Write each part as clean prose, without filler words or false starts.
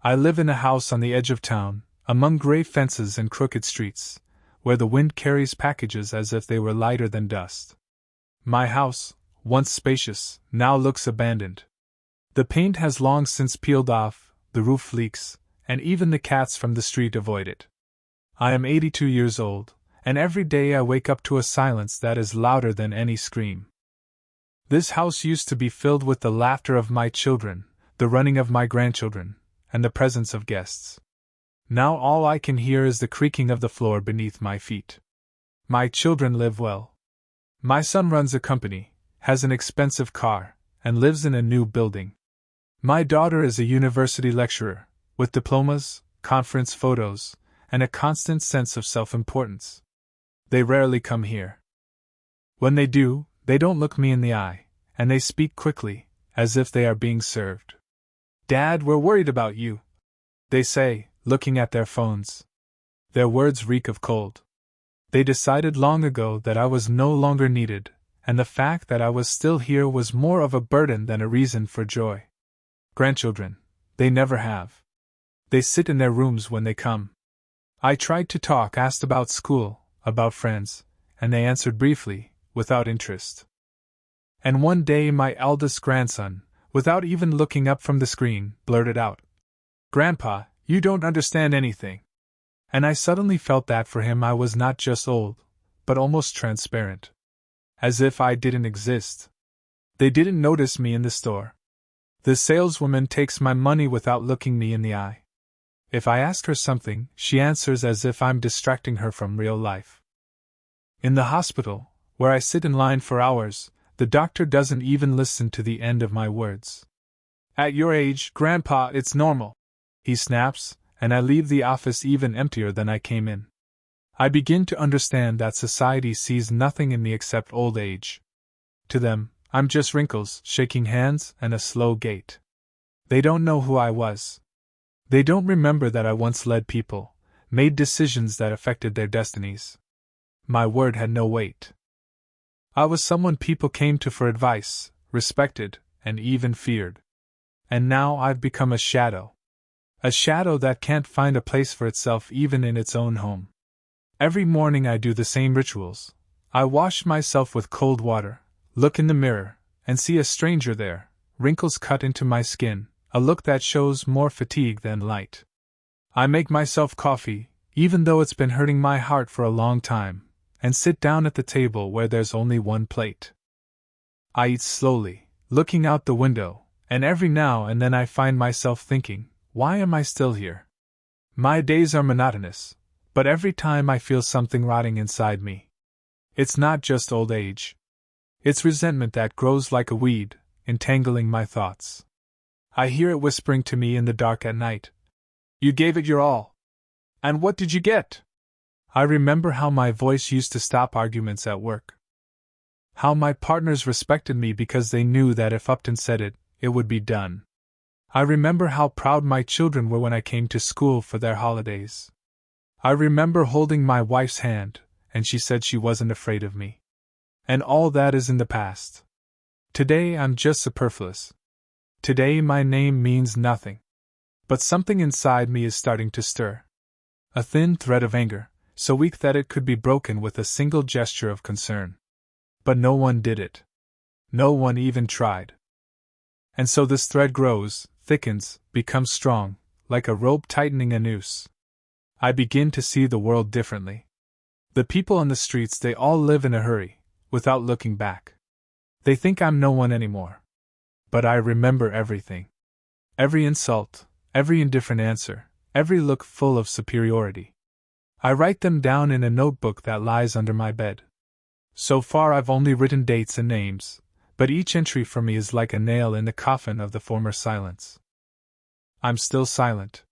I live in a house on the edge of town, among gray fences and crooked streets, where the wind carries packages as if they were lighter than dust. My house, once spacious, now looks abandoned. The paint has long since peeled off, the roof leaks, and even the cats from the street avoid it. I am 82 years old, and every day I wake up to a silence that is louder than any scream. This house used to be filled with the laughter of my children, the running of my grandchildren, and the presence of guests. Now all I can hear is the creaking of the floor beneath my feet. My children live well. My son runs a company, has an expensive car, and lives in a new building. My daughter is a university lecturer, with diplomas, conference photos, and a constant sense of self-importance. They rarely come here. When they do, they don't look me in the eye, and they speak quickly, as if they are being served. "Dad, we're worried about you," they say, looking at their phones. Their words reek of cold. They decided long ago that I was no longer needed, and the fact that I was still here was more of a burden than a reason for joy. Grandchildren, they never have. They sit in their rooms when they come. I tried to talk, asked about school, about friends, and they answered briefly, without interest. And one day my eldest grandson, without even looking up from the screen, blurted out, "Grandpa, you don't understand anything." And I suddenly felt that for him I was not just old, but almost transparent. As if I didn't exist. They didn't notice me in the store. The saleswoman takes my money without looking me in the eye. If I ask her something, she answers as if I'm distracting her from real life. In the hospital, where I sit in line for hours, the doctor doesn't even listen to the end of my words. "At your age, Grandpa, it's normal," he snaps, and I leave the office even emptier than I came in. I begin to understand that society sees nothing in me except old age. To them, I'm just wrinkles, shaking hands, and a slow gait. They don't know who I was. They don't remember that I once led people, made decisions that affected their destinies. My word had no weight. I was someone people came to for advice, respected, and even feared. And now I've become a shadow. A shadow that can't find a place for itself even in its own home. Every morning I do the same rituals. I wash myself with cold water, look in the mirror, and see a stranger there, wrinkles cut into my skin, a look that shows more fatigue than light. I make myself coffee, even though it's been hurting my heart for a long time, and sit down at the table where there's only one plate. I eat slowly, looking out the window, and every now and then I find myself thinking, why am I still here? My days are monotonous, but every time I feel something rotting inside me. It's not just old age. It's resentment that grows like a weed, entangling my thoughts. I hear it whispering to me in the dark at night. "You gave it your all. And what did you get?" I remember how my voice used to stop arguments at work. How my partners respected me because they knew that if Upton said it, it would be done. I remember how proud my children were when I came to school for their holidays. I remember holding my wife's hand, and she said she wasn't afraid of me. And all that is in the past. Today I'm just superfluous. Today my name means nothing. But something inside me is starting to stir. A thin thread of anger, so weak that it could be broken with a single gesture of concern. But no one did it. No one even tried. And so this thread grows, thickens, becomes strong, like a rope tightening a noose. I begin to see the world differently. The people on the streets, they all live in a hurry, without looking back. They think I'm no one anymore. But I remember everything. Every insult, every indifferent answer, every look full of superiority. I write them down in a notebook that lies under my bed. So far I've only written dates and names, but each entry for me is like a nail in the coffin of the former silence. I'm still silent.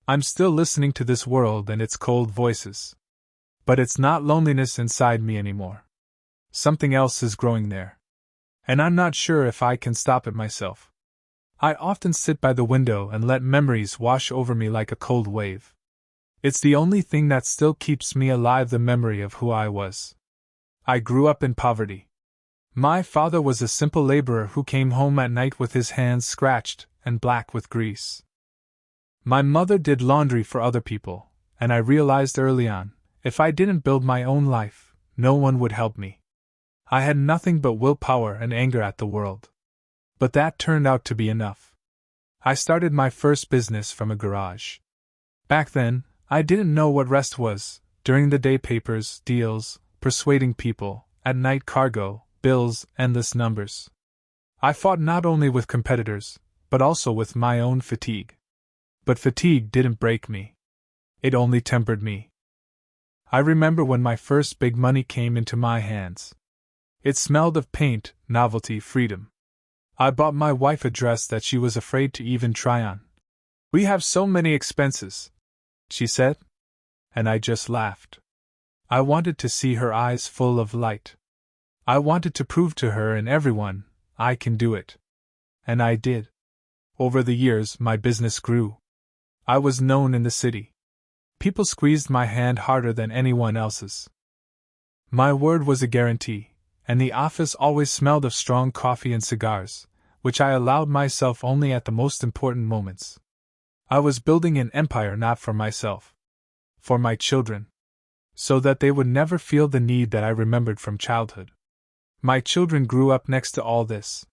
I'm still listening to this world and its cold voices. But it's not loneliness inside me anymore. Something else is growing there. And I'm not sure if I can stop it myself. I often sit by the window and let memories wash over me like a cold wave. It's the only thing that still keeps me alive, the memory of who I was. I grew up in poverty. My father was a simple laborer who came home at night with his hands scratched and black with grease. My mother did laundry for other people, and I realized early on, if I didn't build my own life, no one would help me. I had nothing but willpower and anger at the world. But that turned out to be enough. I started my first business from a garage. Back then, I didn't know what rest was. During the day, papers, deals, persuading people; at night, cargo, bills, endless numbers. I fought not only with competitors, but also with my own fatigue. But fatigue didn't break me. It only tempered me. I remember when my first big money came into my hands. It smelled of paint, novelty, freedom. I bought my wife a dress that she was afraid to even try on. "We have so many expenses," she said. And I just laughed. I wanted to see her eyes full of light. I wanted to prove to her and everyone, I can do it. And I did. Over the years, my business grew. I was known in the city. People squeezed my hand harder than anyone else's. My word was a guarantee, and the office always smelled of strong coffee and cigars, which I allowed myself only at the most important moments. I was building an empire not for myself. For my children. So that they would never feel the need that I remembered from childhood. My children grew up next to all this.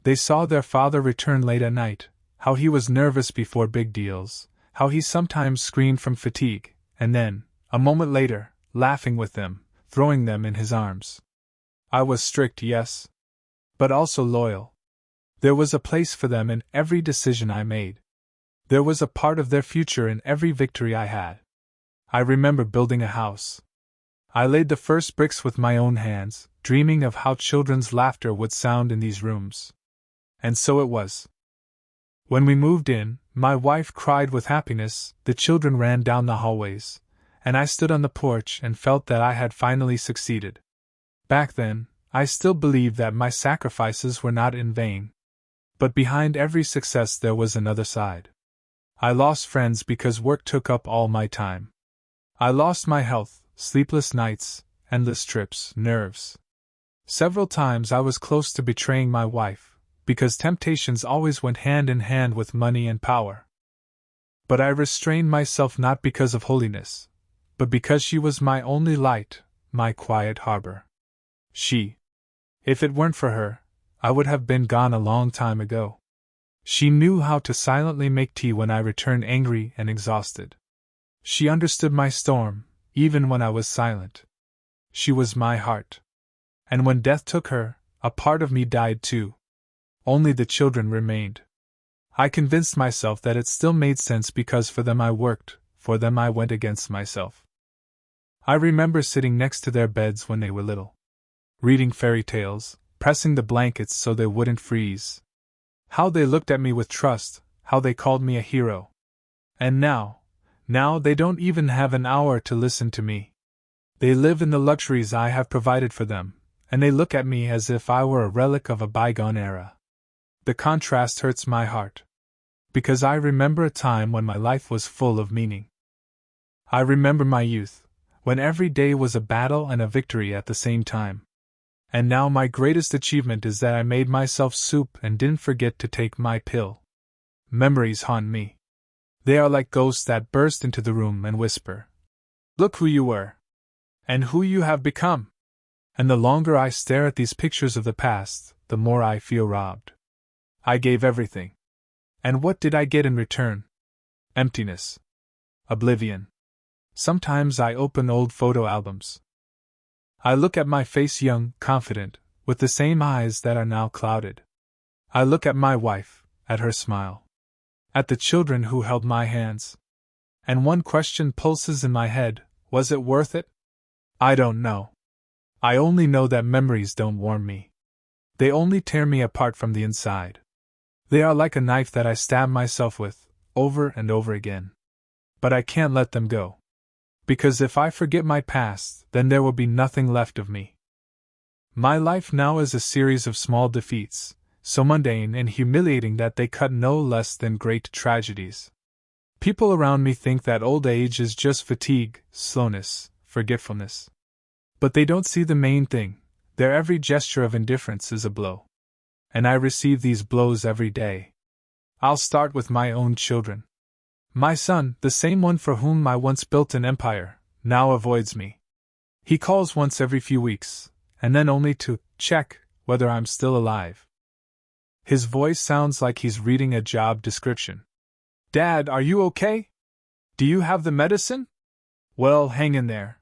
They saw their father return late at night, how he was nervous before big deals, how he sometimes screamed from fatigue, and then, a moment later, laughing with them, throwing them in his arms. I was strict, yes, but also loyal. There was a place for them in every decision I made. There was a part of their future in every victory I had. I remember building a house. I laid the first bricks with my own hands, dreaming of how children's laughter would sound in these rooms. And so it was. When we moved in, my wife cried with happiness, the children ran down the hallways, and I stood on the porch and felt that I had finally succeeded. Back then, I still believed that my sacrifices were not in vain. But behind every success there was another side. I lost friends because work took up all my time. I lost my health, sleepless nights, endless trips, nerves. Several times I was close to betraying my wife, because temptations always went hand in hand with money and power. But I restrained myself not because of holiness, but because she was my only light, my quiet harbor. If it weren't for her, I would have been gone a long time ago. She knew how to silently make tea when I returned angry and exhausted. She understood my storm, even when I was silent. She was my heart. And when death took her, a part of me died too. Only the children remained. I convinced myself that it still made sense because for them I worked, for them I went against myself. I remember sitting next to their beds when they were little. Reading fairy tales, pressing the blankets so they wouldn't freeze. How they looked at me with trust, how they called me a hero. And now they don't even have an hour to listen to me. They live in the luxuries I have provided for them, and they look at me as if I were a relic of a bygone era. The contrast hurts my heart. Because I remember a time when my life was full of meaning. I remember my youth, when every day was a battle and a victory at the same time. And now my greatest achievement is that I made myself soup and didn't forget to take my pill. Memories haunt me. They are like ghosts that burst into the room and whisper, "Look who you were. And who you have become." And the longer I stare at these pictures of the past, the more I feel robbed. I gave everything. And what did I get in return? Emptiness. Oblivion. Sometimes I open old photo albums. I look at my face young, confident, with the same eyes that are now clouded. I look at my wife, at her smile. At the children who held my hands. And one question pulses in my head, was it worth it? I don't know. I only know that memories don't warm me. They only tear me apart from the inside. They are like a knife that I stab myself with, over and over again. But I can't let them go. Because if I forget my past, then there will be nothing left of me. My life now is a series of small defeats, so mundane and humiliating that they cut no less than great tragedies. People around me think that old age is just fatigue, slowness, forgetfulness. But they don't see the main thing. Their every gesture of indifference is a blow. And I receive these blows every day. I'll start with my own children. My son, the same one for whom I once built an empire, now avoids me. He calls once every few weeks, and then only to check whether I'm still alive. His voice sounds like he's reading a job description. Dad, are you okay? Do you have the medicine? Well, hang in there.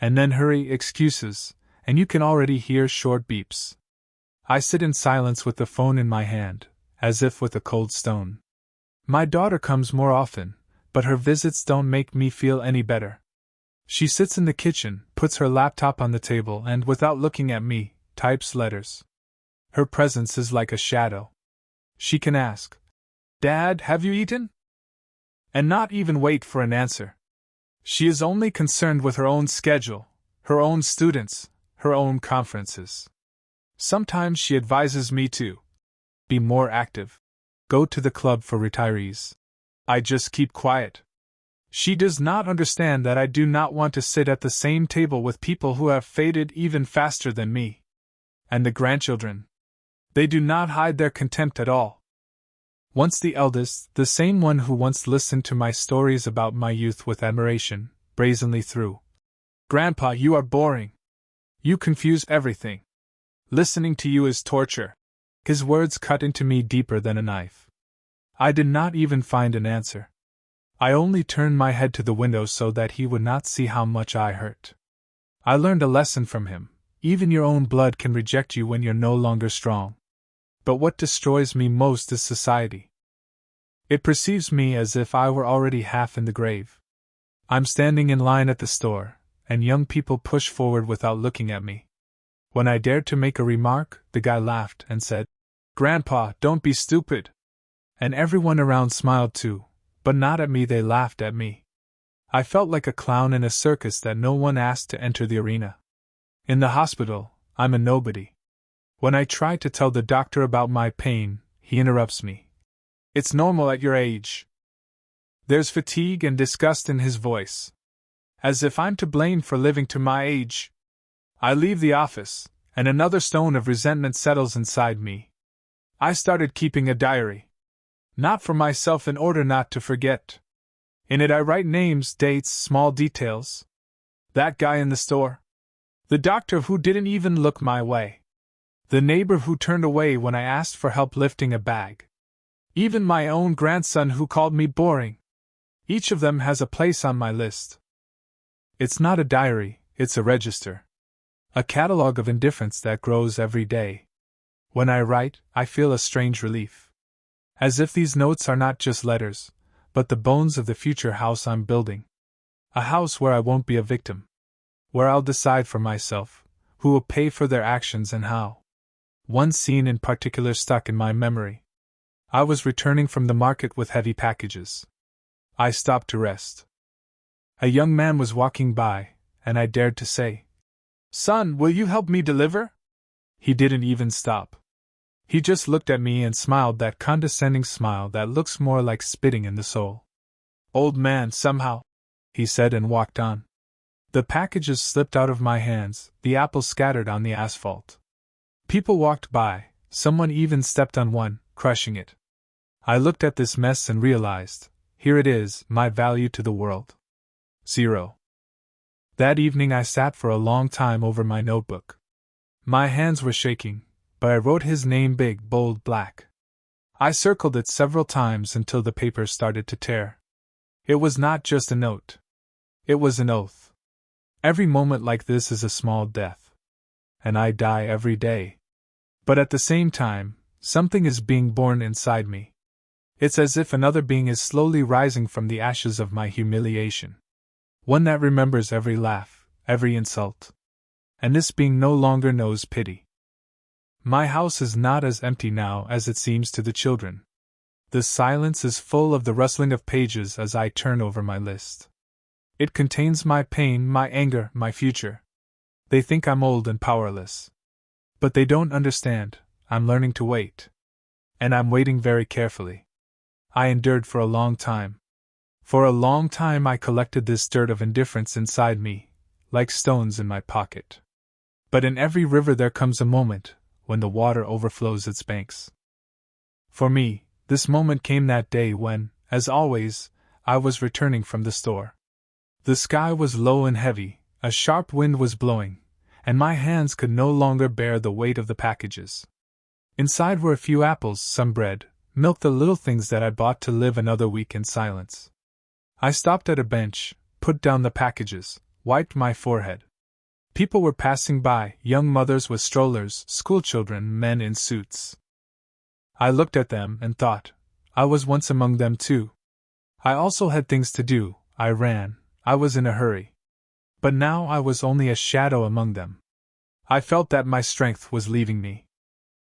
And then hurry excuses, and you can already hear short beeps. I sit in silence with the phone in my hand, as if with a cold stone. My daughter comes more often, but her visits don't make me feel any better. She sits in the kitchen, puts her laptop on the table, and without looking at me, types letters. Her presence is like a shadow. She can ask, Dad, have you eaten? And not even wait for an answer. She is only concerned with her own schedule, her own students, her own conferences. Sometimes she advises me to be more active, go to the club for retirees. I just keep quiet. She does not understand that I do not want to sit at the same table with people who have faded even faster than me. And the grandchildren. They do not hide their contempt at all. Once the eldest, the same one who once listened to my stories about my youth with admiration, brazenly threw, Grandpa, you are boring. You confuse everything. Listening to you is torture. His words cut into me deeper than a knife. I did not even find an answer. I only turned my head to the window so that he would not see how much I hurt. I learned a lesson from him. Even your own blood can reject you when you're no longer strong. But what destroys me most is society. It perceives me as if I were already half in the grave. I'm standing in line at the store, and young people push forward without looking at me. When I dared to make a remark, the guy laughed and said, Grandpa, don't be stupid. And everyone around smiled too, but not at me, they laughed at me. I felt like a clown in a circus that no one asked to enter the arena. In the hospital, I'm a nobody. When I try to tell the doctor about my pain, he interrupts me. It's normal at your age. There's fatigue and disgust in his voice. As if I'm to blame for living to my age. I leave the office, and another stone of resentment settles inside me. I started keeping a diary. Not for myself, in order not to forget. In it I write names, dates, small details. That guy in the store. The doctor who didn't even look my way. The neighbor who turned away when I asked for help lifting a bag. Even my own grandson who called me boring. Each of them has a place on my list. It's not a diary, it's a register. A catalogue of indifference that grows every day. When I write, I feel a strange relief. As if these notes are not just letters, but the bones of the future house I'm building. A house where I won't be a victim. Where I'll decide for myself, who will pay for their actions and how. One scene in particular stuck in my memory. I was returning from the market with heavy packages. I stopped to rest. A young man was walking by, and I dared to say, Son, will you help me deliver? He didn't even stop. He just looked at me and smiled, that condescending smile that looks more like spitting in the soul. Old man, somehow, he said, and walked on. The packages slipped out of my hands, the apples scattered on the asphalt. People walked by, someone even stepped on one, crushing it. I looked at this mess and realized, here it is, my value to the world. 0. That evening I sat for a long time over my notebook. My hands were shaking, but I wrote his name big, bold, black. I circled it several times until the paper started to tear. It was not just a note. It was an oath. Every moment like this is a small death. And I die every day. But at the same time, something is being born inside me. It's as if another being is slowly rising from the ashes of my humiliation. One that remembers every laugh, every insult. And this being no longer knows pity. My house is not as empty now as it seems to the children. The silence is full of the rustling of pages as I turn over my list. It contains my pain, my anger, my future. They think I'm old and powerless. But they don't understand, I'm learning to wait. And I'm waiting very carefully. I endured for a long time. For a long time I collected this dirt of indifference inside me, like stones in my pocket. But in every river there comes a moment when the water overflows its banks. For me, this moment came that day when, as always, I was returning from the store. The sky was low and heavy, a sharp wind was blowing, and my hands could no longer bear the weight of the packages. Inside were a few apples, some bread, milk, the little things that I bought to live another week in silence. I stopped at a bench, put down the packages, wiped my forehead. People were passing by, young mothers with strollers, schoolchildren, men in suits. I looked at them and thought, I was once among them too. I also had things to do, I ran, I was in a hurry. But now I was only a shadow among them. I felt that my strength was leaving me.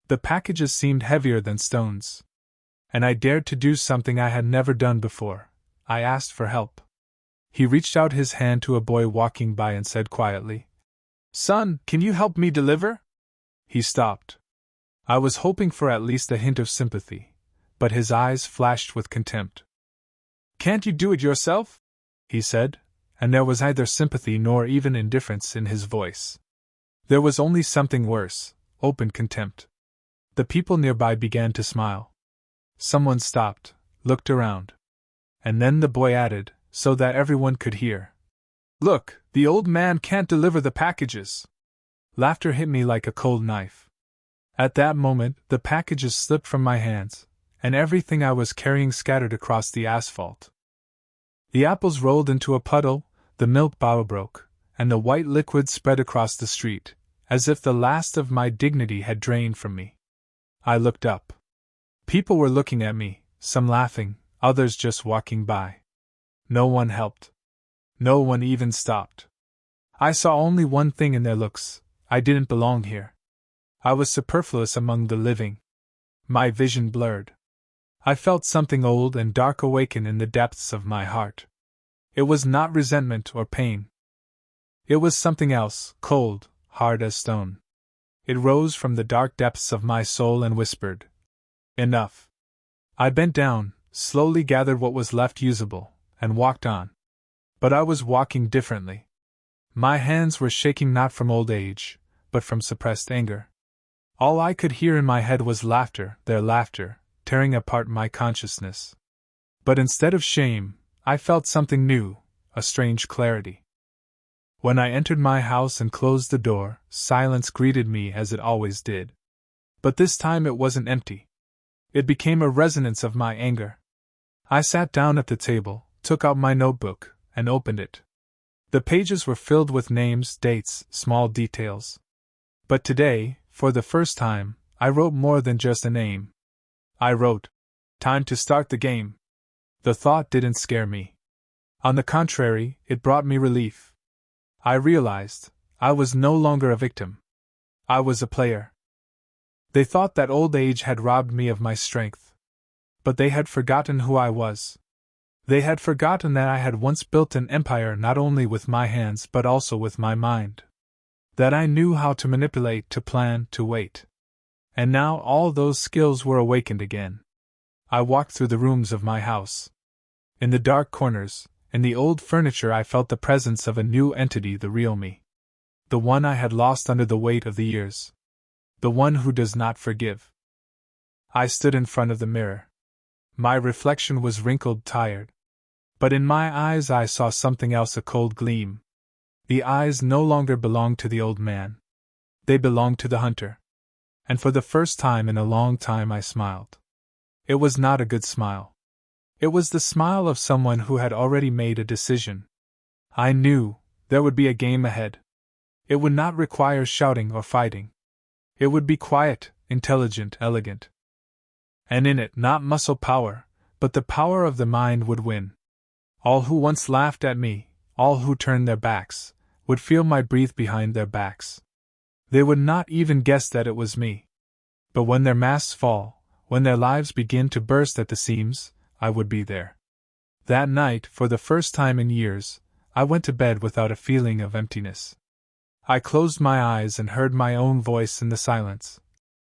The packages seemed heavier than stones. And I dared to do something I had never done before. I asked for help. He reached out his hand to a boy walking by and said quietly, "Son, can you help me deliver?" He stopped. I was hoping for at least a hint of sympathy, but his eyes flashed with contempt. "Can't you do it yourself?" he said, and there was neither sympathy nor even indifference in his voice. There was only something worse, open contempt. The people nearby began to smile. Someone stopped, looked around. And then the boy added, so that everyone could hear, "Look, the old man can't deliver the packages." Laughter hit me like a cold knife. At that moment, the packages slipped from my hands, and everything I was carrying scattered across the asphalt. The apples rolled into a puddle, the milk bottle broke, and the white liquid spread across the street, as if the last of my dignity had drained from me. I looked up. People were looking at me, some laughing, others just walking by. No one helped. No one even stopped. I saw only one thing in their looks: I didn't belong here. I was superfluous among the living. My vision blurred. I felt something old and dark awaken in the depths of my heart. It was not resentment or pain. It was something else, cold, hard as stone. It rose from the dark depths of my soul and whispered, "Enough." I bent down, slowly gathered what was left usable, and walked on. But I was walking differently. My hands were shaking not from old age, but from suppressed anger. All I could hear in my head was laughter, their laughter, tearing apart my consciousness. But instead of shame, I felt something new, a strange clarity. When I entered my house and closed the door, silence greeted me as it always did. But this time it wasn't empty. It became a resonance of my anger. I sat down at the table, took out my notebook, and opened it. The pages were filled with names, dates, small details. But today, for the first time, I wrote more than just a name. I wrote, "Time to start the game." The thought didn't scare me. On the contrary, it brought me relief. I realized I was no longer a victim. I was a player. They thought that old age had robbed me of my strength. But they had forgotten who I was. They had forgotten that I had once built an empire not only with my hands but also with my mind. That I knew how to manipulate, to plan, to wait. And now all those skills were awakened again. I walked through the rooms of my house. In the dark corners, in the old furniture, I felt the presence of a new entity, the real me. The one I had lost under the weight of the years. The one who does not forgive. I stood in front of the mirror. My reflection was wrinkled, tired. But in my eyes I saw something else, a cold gleam. The eyes no longer belonged to the old man. They belonged to the hunter. And for the first time in a long time I smiled. It was not a good smile. It was the smile of someone who had already made a decision. I knew there would be a game ahead. It would not require shouting or fighting. It would be quiet, intelligent, elegant. And in it, not muscle power, but the power of the mind would win. All who once laughed at me, all who turned their backs, would feel my breath behind their backs. They would not even guess that it was me. But when their masks fall, when their lives begin to burst at the seams, I would be there. That night, for the first time in years, I went to bed without a feeling of emptiness. I closed my eyes and heard my own voice in the silence.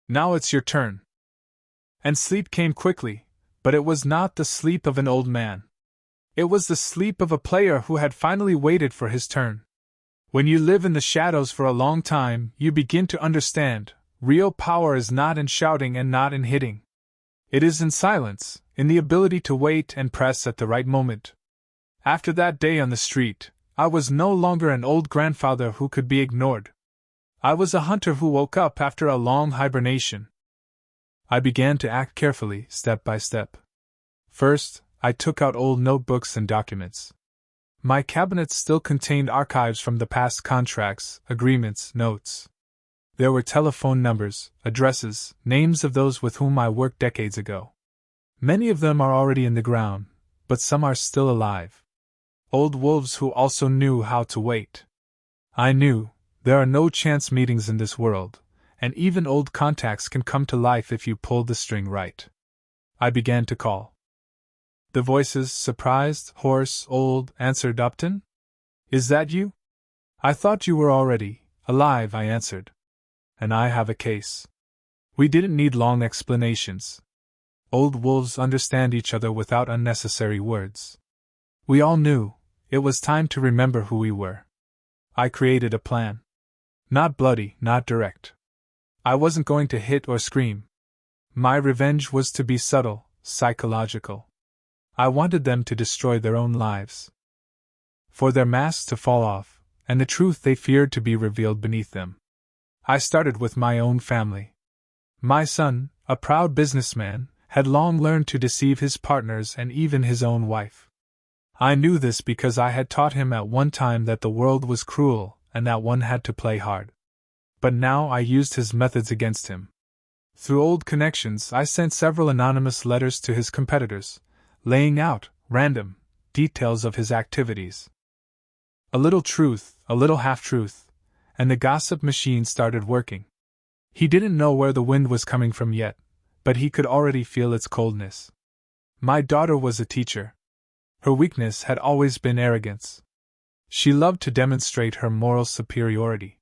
"Now it's your turn." And sleep came quickly, but it was not the sleep of an old man. It was the sleep of a player who had finally waited for his turn. When you live in the shadows for a long time, you begin to understand, real power is not in shouting and not in hitting. It is in silence, in the ability to wait and press at the right moment. After that day on the street, I was no longer an old grandfather who could be ignored. I was a hunter who woke up after a long hibernation. I began to act carefully, step by step. First, I took out old notebooks and documents. My cabinets still contained archives from the past, contracts, agreements, notes. There were telephone numbers, addresses, names of those with whom I worked decades ago. Many of them are already in the ground, but some are still alive. Old wolves who also knew how to wait. I knew, there are no chance meetings in this world, and even old contacts can come to life if you pull the string right. I began to call. The voices, surprised, hoarse, old, answered. Upton? Is that you? I thought you were already alive, I answered. And I have a case. We didn't need long explanations. Old wolves understand each other without unnecessary words. We all knew, it was time to remember who we were. I created a plan. Not bloody, not direct. I wasn't going to hit or scream. My revenge was to be subtle, psychological. I wanted them to destroy their own lives. For their masks to fall off, and the truth they feared to be revealed beneath them. I started with my own family. My son, a proud businessman, had long learned to deceive his partners and even his own wife. I knew this because I had taught him at one time that the world was cruel and that one had to play hard. But now I used his methods against him. Through old connections, I sent several anonymous letters to his competitors, laying out, random, details of his activities. A little truth, a little half-truth, and the gossip machine started working. He didn't know where the wind was coming from yet, but he could already feel its coldness. My daughter was a teacher. Her weakness had always been arrogance. She loved to demonstrate her moral superiority.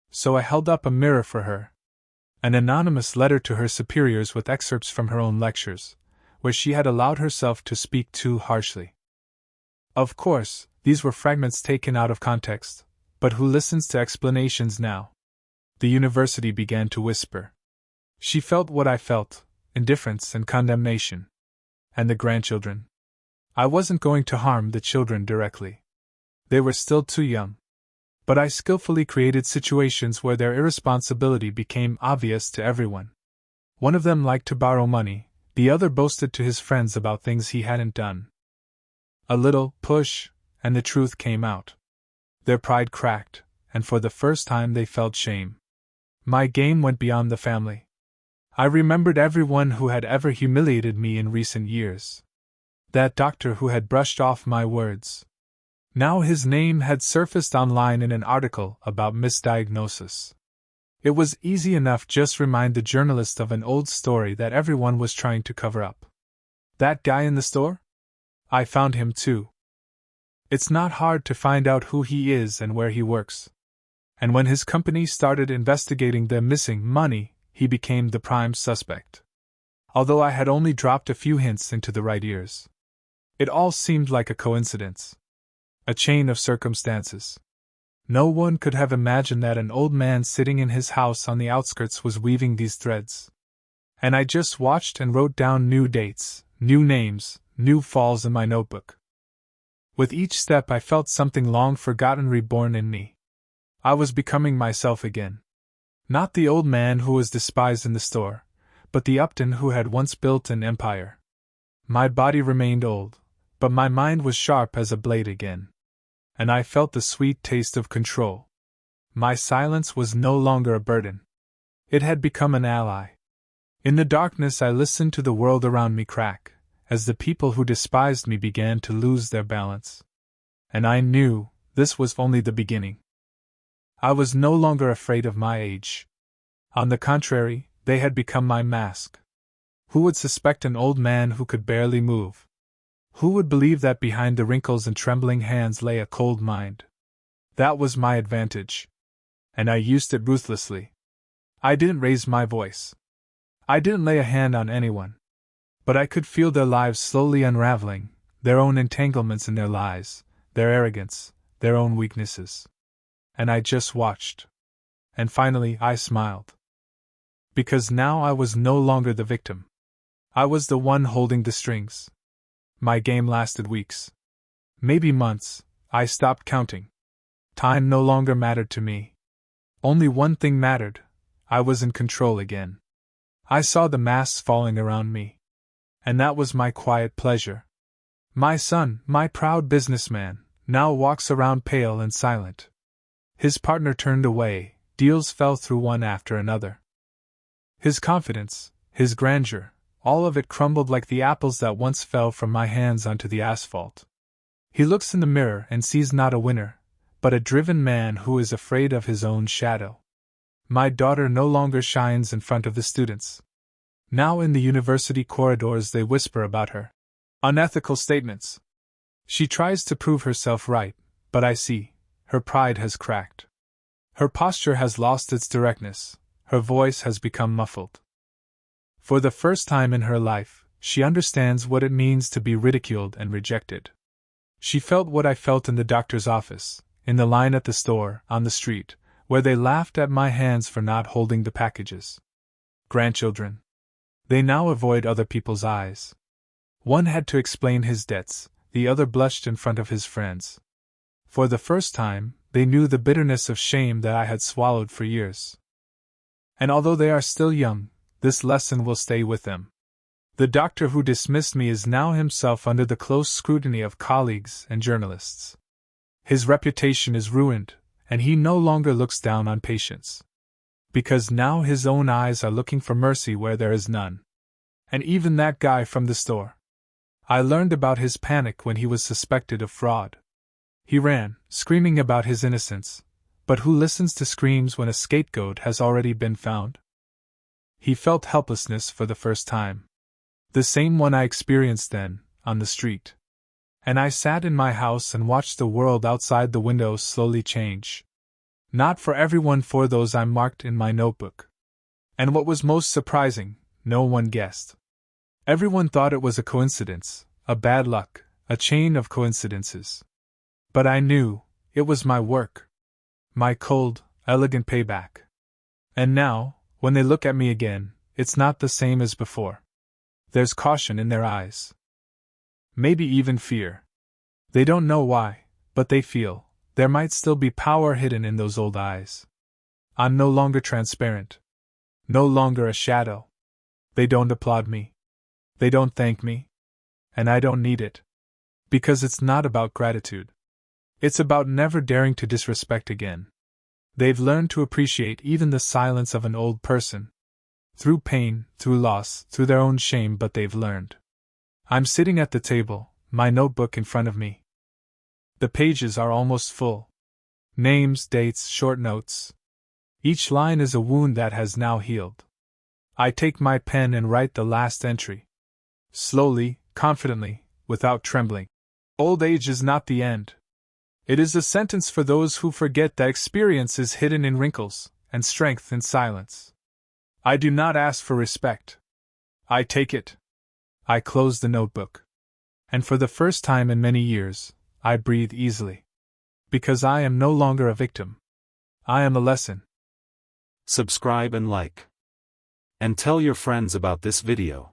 So I held up a mirror for her. An anonymous letter to her superiors with excerpts from her own lectures, where she had allowed herself to speak too harshly. Of course, these were fragments taken out of context, but who listens to explanations now? The university began to whisper. She felt what I felt, indifference and condemnation. And the grandchildren? I wasn't going to harm the children directly. They were still too young. But I skillfully created situations where their irresponsibility became obvious to everyone. One of them liked to borrow money, the other boasted to his friends about things he hadn't done. A little push, and the truth came out. Their pride cracked, and for the first time they felt shame. My game went beyond the family. I remembered everyone who had ever humiliated me in recent years. That doctor who had brushed off my words. Now his name had surfaced online in an article about misdiagnosis. It was easy enough just remind the journalist of an old story that everyone was trying to cover up. That guy in the store? I found him too. It's not hard to find out who he is and where he works. And when his company started investigating their missing money, he became the prime suspect. Although I had only dropped a few hints into the right ears. It all seemed like a coincidence. A chain of circumstances. No one could have imagined that an old man sitting in his house on the outskirts was weaving these threads. And I just watched and wrote down new dates, new names, new falls in my notebook. With each step I felt something long forgotten reborn in me. I was becoming myself again. Not the old man who was despised in the store, but the Upton who had once built an empire. My body remained old, but my mind was sharp as a blade again. And I felt the sweet taste of control. My silence was no longer a burden. It had become an ally. In the darkness I listened to the world around me crack, as the people who despised me began to lose their balance. And I knew this was only the beginning. I was no longer afraid of my age. On the contrary, they had become my mask. Who would suspect an old man who could barely move? Who would believe that behind the wrinkles and trembling hands lay a cold mind? That was my advantage. And I used it ruthlessly. I didn't raise my voice. I didn't lay a hand on anyone. But I could feel their lives slowly unraveling, their own entanglements in their lies, their arrogance, their own weaknesses. And I just watched. And finally I smiled. Because now I was no longer the victim. I was the one holding the strings. My game lasted weeks. Maybe months. I stopped counting. Time no longer mattered to me. Only one thing mattered. I was in control again. I saw the masks falling around me. And that was my quiet pleasure. My son, my proud businessman, now walks around pale and silent. His partner turned away, deals fell through one after another. His confidence, his grandeur, all of it crumbled like the apples that once fell from my hands onto the asphalt. He looks in the mirror and sees not a winner, but a driven man who is afraid of his own shadow. My daughter no longer shines in front of the students. Now in the university corridors they whisper about her unethical statements. She tries to prove herself right, but I see, her pride has cracked. Her posture has lost its directness, her voice has become muffled. For the first time in her life, she understands what it means to be ridiculed and rejected. She felt what I felt in the doctor's office, in the line at the store, on the street, where they laughed at my hands for not holding the packages. Grandchildren. They now avoid other people's eyes. One had to explain his debts, the other blushed in front of his friends. For the first time, they knew the bitterness of shame that I had swallowed for years. And although they are still young, this lesson will stay with them. The doctor who dismissed me is now himself under the close scrutiny of colleagues and journalists. His reputation is ruined, and he no longer looks down on patients. Because now his own eyes are looking for mercy where there is none. And even that guy from the store. I learned about his panic when he was suspected of fraud. He ran, screaming about his innocence, but who listens to screams when a scapegoat has already been found? He felt helplessness for the first time. The same one I experienced then, on the street. And I sat in my house and watched the world outside the window slowly change. Not for everyone, for those I marked in my notebook. And what was most surprising, no one guessed. Everyone thought it was a coincidence, a bad luck, a chain of coincidences. But I knew, it was my work. My cold, elegant payback. And now, when they look at me again, it's not the same as before. There's caution in their eyes. Maybe even fear. They don't know why, but they feel, there might still be power hidden in those old eyes. I'm no longer transparent. No longer a shadow. They don't applaud me. They don't thank me. And I don't need it. Because it's not about gratitude. It's about never daring to disrespect again. They've learned to appreciate even the silence of an old person. Through pain, through loss, through their own shame, but they've learned. I'm sitting at the table, my notebook in front of me. The pages are almost full. Names, dates, short notes. Each line is a wound that has now healed. I take my pen and write the last entry. Slowly, confidently, without trembling. Old age is not the end. It is a sentence for those who forget that experience is hidden in wrinkles, and strength in silence. I do not ask for respect. I take it. I close the notebook. And for the first time in many years, I breathe easily. Because I am no longer a victim. I am a lesson. Subscribe and like. And tell your friends about this video.